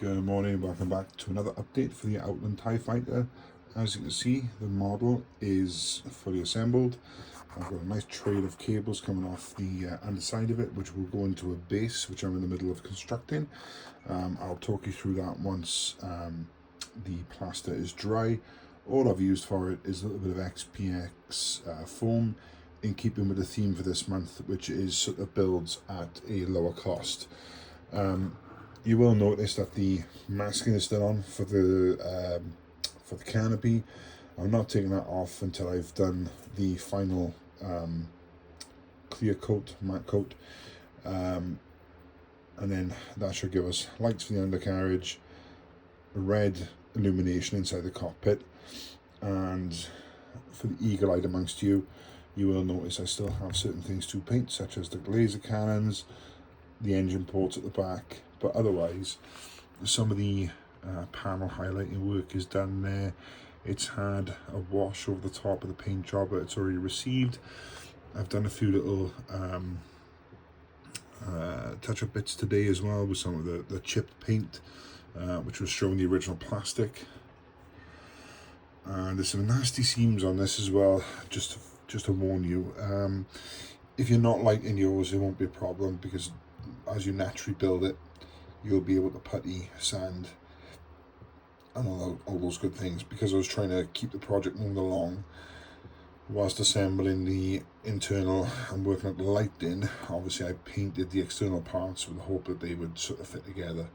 Good morning, welcome back to another update for the Outland Tie fighter. As you can see, the model is fully assembled. I've got a nice trail of cables coming off the underside of it, which will go into a base, which I'm in the middle of constructing. I'll talk you through that once the plaster is dry. All I've used for it is a little bit of XPX foam, in keeping with the theme for this month, which is sort of builds at a lower cost. You will notice that the masking is still on for the canopy. I'm not taking that off until I've done the final clear coat, matte coat, and then that should give us lights for the undercarriage, red illumination inside the cockpit, and for the eagle-eyed amongst you, you will notice I still have certain things to paint, such as the laser cannons, the engine ports at the back, but otherwise some of the panel highlighting work is done there. It's had a wash over the top of the paint job, but it's already received. I've done a few little touch-up bits today as well with some of the chipped paint, which was showing the original plastic. And there's some nasty seams on this as well, just to warn you. If you're not lighting yours, it won't be a problem, because as you naturally build it, you'll be able to putty, sand, and all those good things. Because I was trying to keep the project moving along whilst assembling the internal and working out the lighting, obviously I painted the external parts with the hope that they would sort of fit together.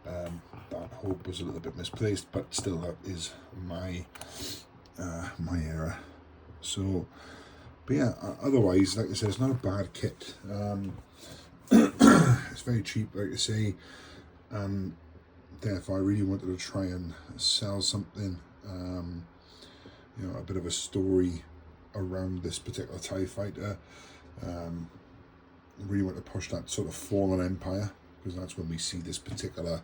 That hope was a little bit misplaced, but still, that is my my error. So, but yeah, otherwise, like I said, it's not a bad kit. It's very cheap, like I say, and therefore I really wanted to try and sell something, you know, a bit of a story around this particular TIE fighter. I really want to push that sort of fallen empire, because that's when we see this particular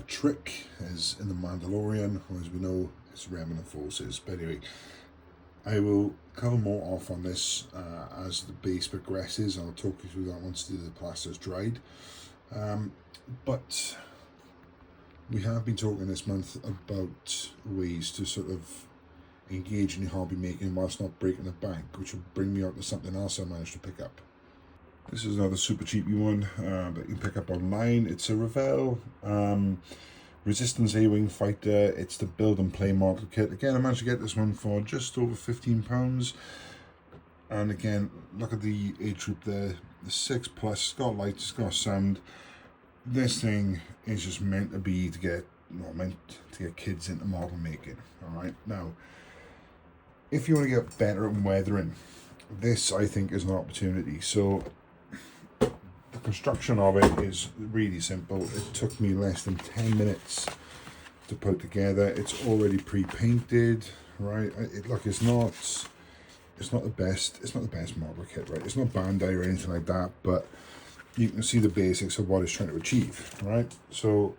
trick is in the Mandalorian, or as we know, it's remnant forces. But anyway, I will cover more off on this as the base progresses. I'll talk you through that once the plaster's dried. But we have been talking this month about ways to sort of engage in your hobby making whilst not breaking the bank, which will bring me out to something else I managed to pick up. This is another super cheapy one that you can pick up online. It's a Revell Resistance A-Wing fighter. It's the build and play model kit. Again, I managed to get this one for just over £15. And again, look at the age group there, the 6+, it's got lights, it's got sound. This thing is just meant to get kids into model making. Alright, now, if you want to get better at weathering, this I think is an opportunity. So the construction of it is really simple. It took me less than 10 minutes to put together. It's already pre-painted, right? It's not the best model kit, right? It's not Bandai or anything like that, but you can see the basics of what it's trying to achieve, right? So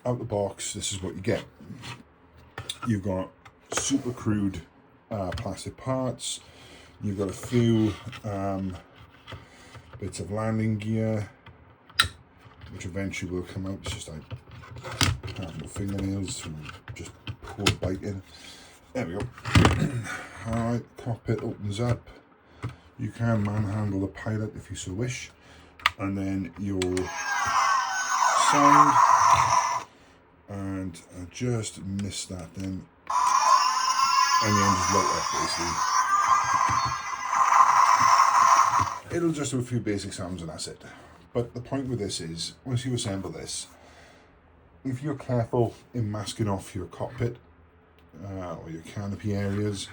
out the box, this is what you get. You've got super crude plastic parts. You've got a few bits of landing gear, which eventually will come out. It's just like having fingernails and just poor biting. There we go. Alright, cockpit opens up. You can manhandle the pilot if you so wish. And then your sound. And I just missed that then. And the engine's light up basically. It'll just do a few basic sounds and that's it. But the point with this is, once you assemble this, if you're careful in masking off your cockpit or your canopy areas,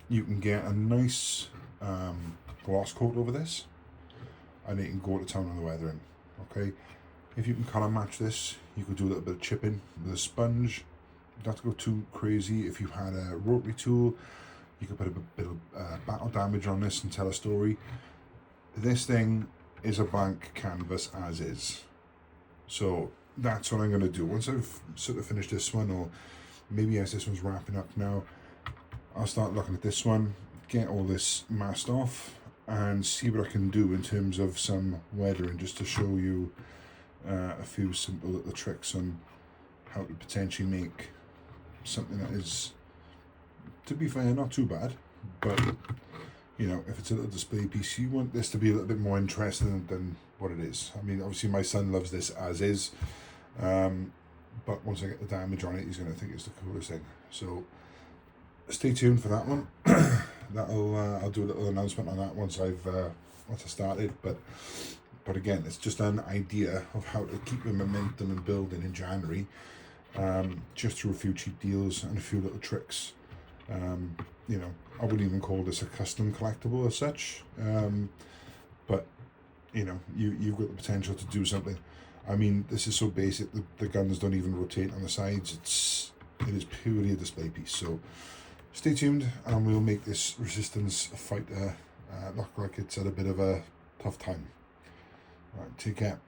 you can get a nice gloss coat over this, and it can go to town on the weathering. Okay, if you can colour match this, you could do a little bit of chipping with a sponge. You don't have to go too crazy. If you had a rotary tool, you could put a bit of battle damage on this and tell a story. This thing is a blank canvas as is. So that's what I'm going to do. Once I've sort of finished this one, or maybe as this one's wrapping up now, I'll start looking at this one, get all this masked off, and see what I can do in terms of some weathering, just to show you a few simple little tricks on how to potentially make something that is, to be fair, not too bad, but you know, if it's a little display piece, you want this to be a little bit more interesting than what it is. I mean, obviously my son loves this as is, but once I get the damage on it, he's going to think it's the coolest thing. So stay tuned for that one. That'll I'll do a little announcement on that once I started. But again, it's just an idea of how to keep the momentum and building in January, just through a few cheap deals and a few little tricks. You know, I wouldn't even call this a custom collectible as such, but you know, you've got the potential to do something. I mean, this is so basic, the guns don't even rotate on the sides. It is purely a display piece. So stay tuned, and we'll make this Resistance fighter look like it's at a bit of a tough time. All right, take care.